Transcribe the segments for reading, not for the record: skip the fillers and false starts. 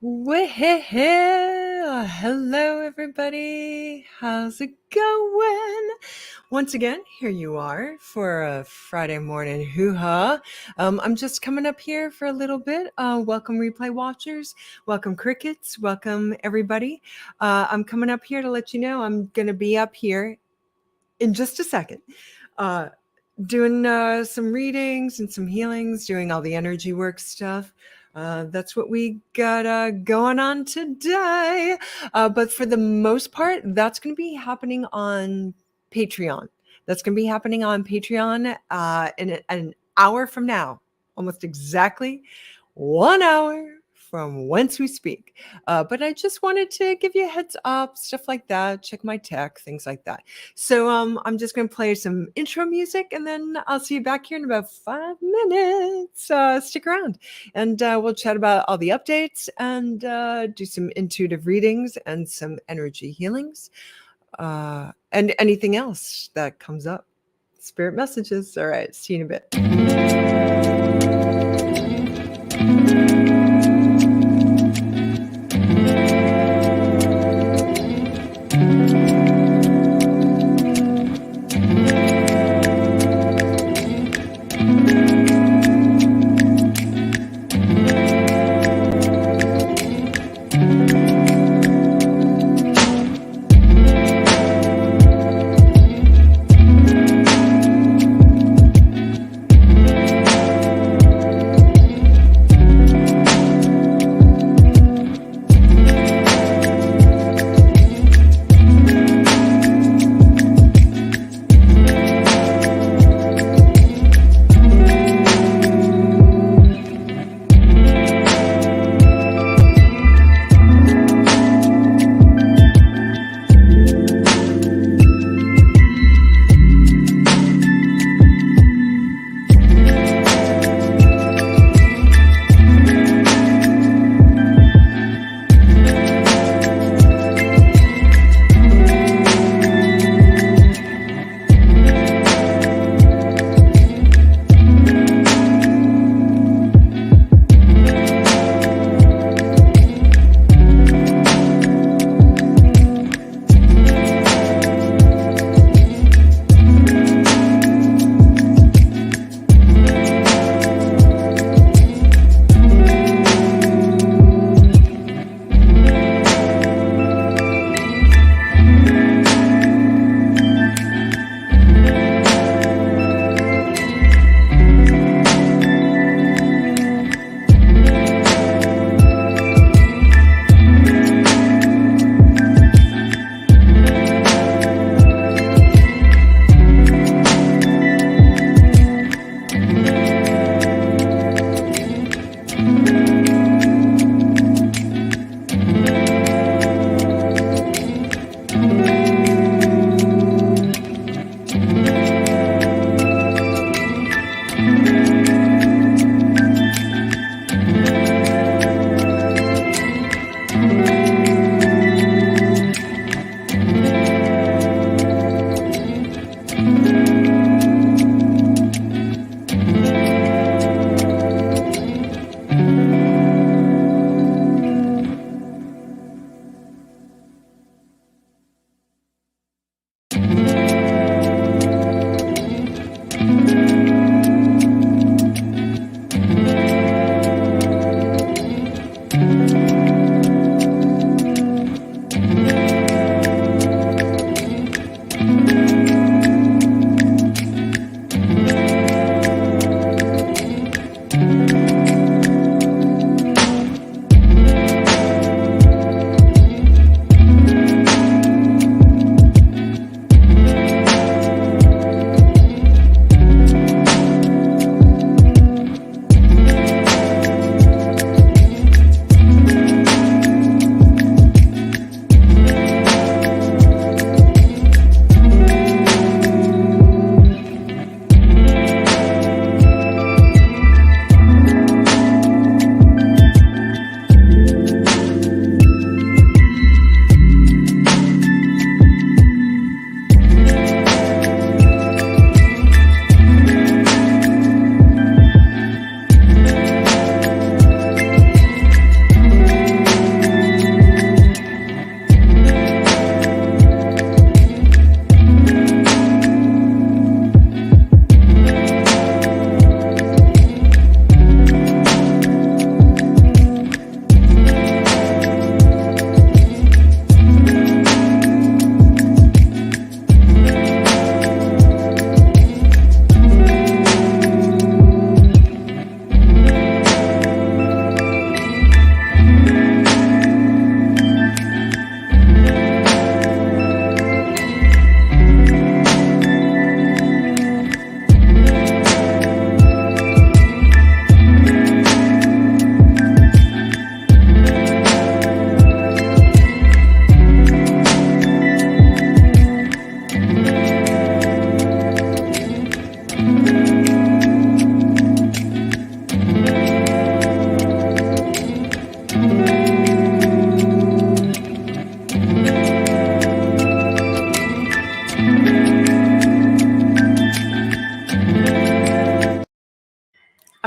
Well, hello everybody. How's it going? Once again, here you are for a Friday morning hoo-ha. I'm just coming up here for a little bit. Welcome replay watchers. Welcome crickets. Welcome everybody. I'm coming up here to let you know I'm going to be up here in just a second. Doing some readings and some healings, doing all the energy work stuff. That's what we got going on today. But for the most part, that's going to be happening on Patreon. That's going to be happening on Patreon in an hour from now, almost exactly 1 hour from whence we speak. But I just wanted to give you a heads up, stuff like that, check my tech, things like that. So I'm just going to play some intro music and then I'll see you back here in about 5 minutes. Stick around and we'll chat about all the updates and do some intuitive readings and some energy healings and anything else that comes up. Spirit messages. All right. See you in a bit.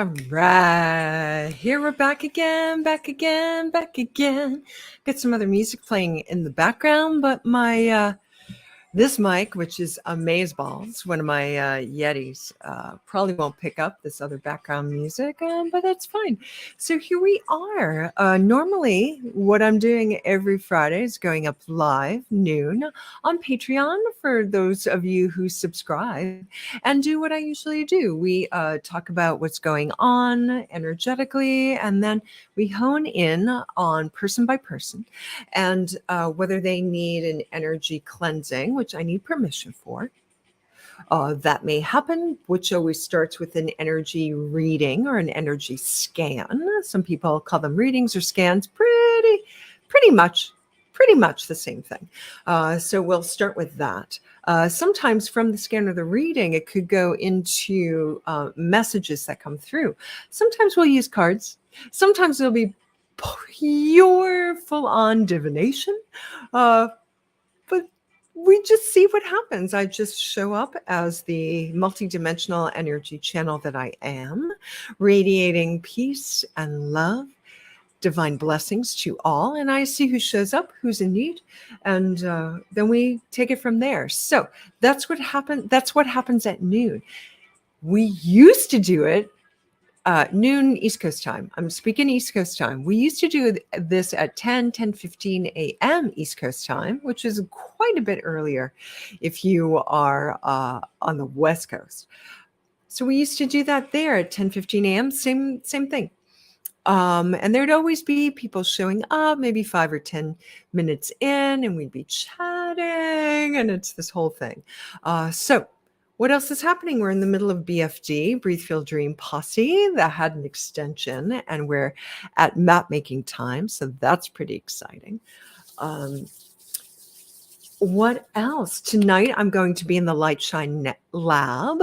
All right, here we're back again, back again, back again. Got some other music playing in the background, but my this mic, which is amazeballs, one of my Yetis, probably won't pick up this other background music, but that's fine. So here we are. Normally, what I'm doing every Friday is going up live noon on Patreon for those of you who subscribe and do what I usually do. We talk about what's going on energetically, and then we hone in on person by person and whether they need an energy cleansing, which I need permission for. That may happen, which always starts with an energy reading or an energy scan. Some people call them readings or scans. Pretty much the same thing. So we'll start with that. Sometimes from the scan or the reading, it could go into messages that come through. Sometimes we'll use cards. Sometimes it'll be pure full-on divination. But we just see what happens. I just show up as the multidimensional energy channel that I am, radiating peace and love, divine blessings to all. And I see who shows up, who's in need. And then we take it from there. So that's what happened. That's what happens at noon. We used to do it noon East Coast time. I'm speaking East Coast time. We used to do this at 10:15 a.m. East Coast time, which is quite a bit earlier if you are on the West Coast. So we used to do that there at 10:15 a.m. Same thing. And there'd always be people showing up, maybe 5 or 10 minutes in, and we'd be chatting, and it's this whole thing. So what else is happening? We're in the middle of BFD, Breathe, Feel, Dream Posse. That had an extension, and we're at map making time. So that's pretty exciting. What else? Tonight, I'm going to be in the Light Shine Lab.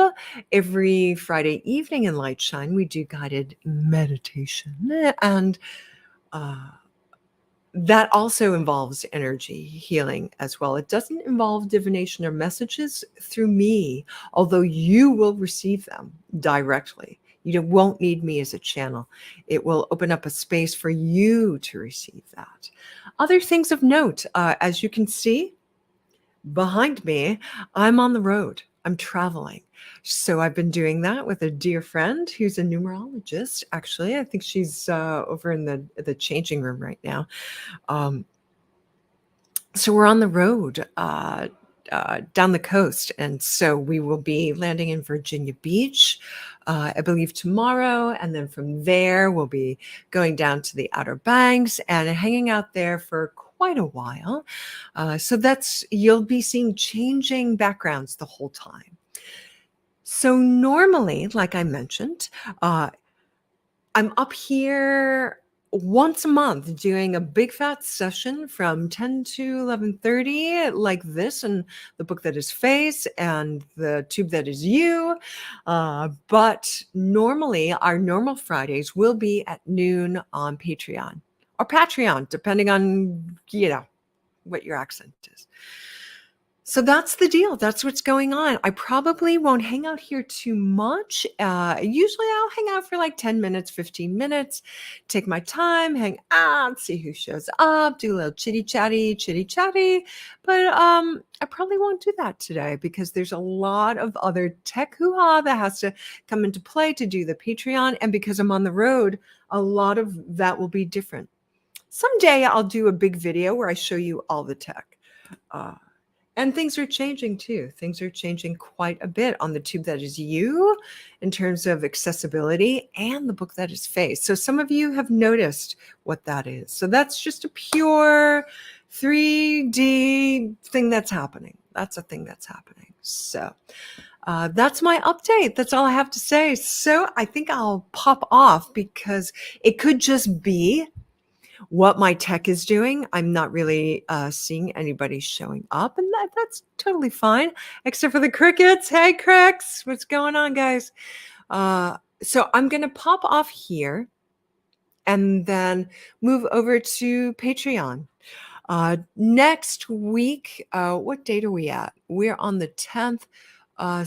Every Friday evening in Light Shine, we do guided meditation. And that also involves energy healing as well. It doesn't involve divination or messages through me, although you will receive them directly. You won't need me as a channel. It will open up a space for you to receive that. Other things of note, as you can see behind me, I'm on the road. I'm traveling. So I've been doing that with a dear friend who's a numerologist. Actually, I think she's over in the changing room right now. So we're on the road down the coast. And so we will be landing in Virginia Beach, I believe tomorrow. And then from there, we'll be going down to the Outer Banks and hanging out there for quite a while. So you'll be seeing changing backgrounds the whole time. So normally, like I mentioned, I'm up here once a month doing a big fat session from 10 to 11:30 like this, and the book that is Face and the tube that is You. But normally our normal Fridays will be at noon on Patreon or Patreon, depending on, what your accent is. So that's the deal. That's what's going on. I probably won't hang out here too much. Usually I'll hang out for like 10 minutes, 15 minutes, take my time, hang out, see who shows up, do a little chitty chatty. But I probably won't do that today because there's a lot of other tech hoo-ha that has to come into play to do the Patreon. And because I'm on the road, a lot of that will be different. Someday I'll do a big video where I show you all the tech. And things are changing too. Things are changing quite a bit on the tube that is You in terms of accessibility and the book that is Face. So some of you have noticed what that is. So that's just a pure 3D thing that's happening. That's a thing that's happening. So that's my update. That's all I have to say. So I think I'll pop off because it could just be what my tech is doing. I'm not really seeing anybody showing up, and that's totally fine, except for the crickets. Hey, Cricks, what's going on, guys? So I'm going to pop off here and then move over to Patreon. Next week, what date are we at? We're on the 10th.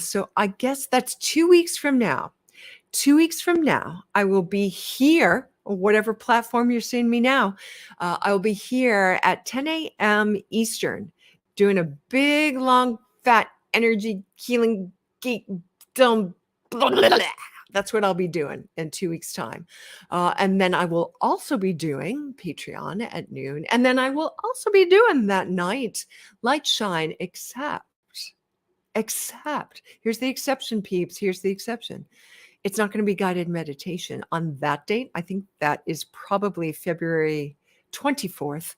So I guess that's 2 weeks from now. 2 weeks from now, I will be here, or whatever platform you're seeing me now. I will be here at 10 a.m. Eastern doing a big, long, fat energy healing geek dumb. Blah, blah, blah. That's what I'll be doing in 2 weeks' time. And then I will also be doing Patreon at noon. And then I will also be doing that night Light Shine, except, here's the exception, peeps. Here's the exception. It's not going to be guided meditation on that date. I think that is probably February 24th.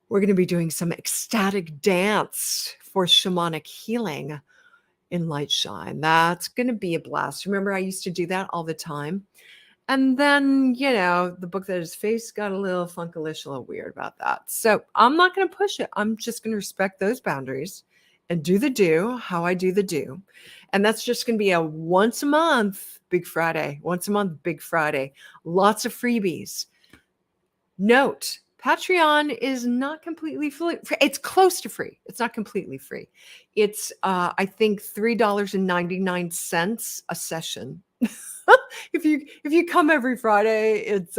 We're going to be doing some ecstatic dance for shamanic healing in Light Shine. That's going to be a blast. Remember, I used to do that all the time. And then, the book that is face got a little funkalish, a little weird about that. So I'm not going to push it. I'm just going to respect those boundaries and do how I do the do. And that's just going to be a once a month Big Friday, lots of freebies. Note, Patreon is not completely free. It's close to free. It's not completely free. It's, I think, $3.99 a session. If you come every Friday, it's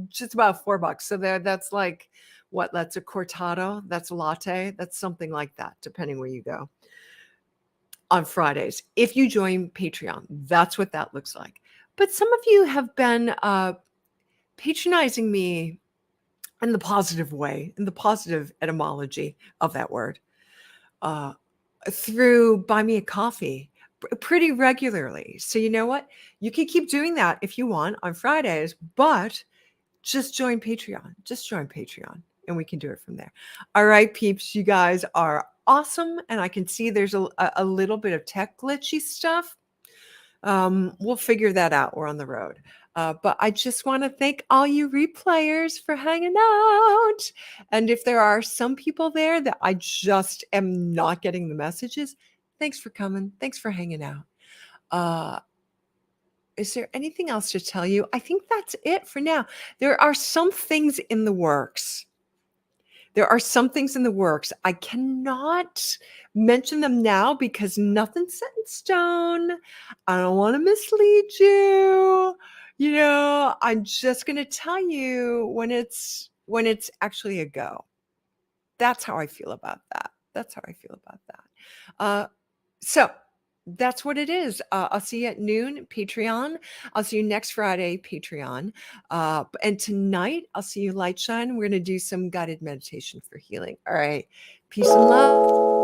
just about $4. So that's like what? That's a cortado. That's a latte. That's something like that, depending where you go. On Fridays, if you join Patreon, that's what that looks like. But some of you have been patronizing me in the positive way, in the positive etymology of that word, through Buy Me a Coffee pretty regularly. So you know what? You can keep doing that if you want on Fridays, but just join Patreon. And we can do it from there. All right, peeps, you guys are awesome. And I can see there's a little bit of tech glitchy stuff. We'll figure that out. We're on the road. But I just want to thank all you replayers for hanging out. And if there are some people there that I just am not getting the messages, thanks for coming. Thanks for hanging out. Is there anything else to tell you? I think that's it for now. There are some things in the works. I cannot mention them now because nothing's set in stone. I don't want to mislead you. I'm just going to tell you when it's actually a go. That's how I feel about that. So that's what it is. I'll see you at noon, Patreon. I'll see you next Friday, Patreon. And tonight, I'll see you Light Shine. We're going to do some guided meditation for healing. All right. Peace and love.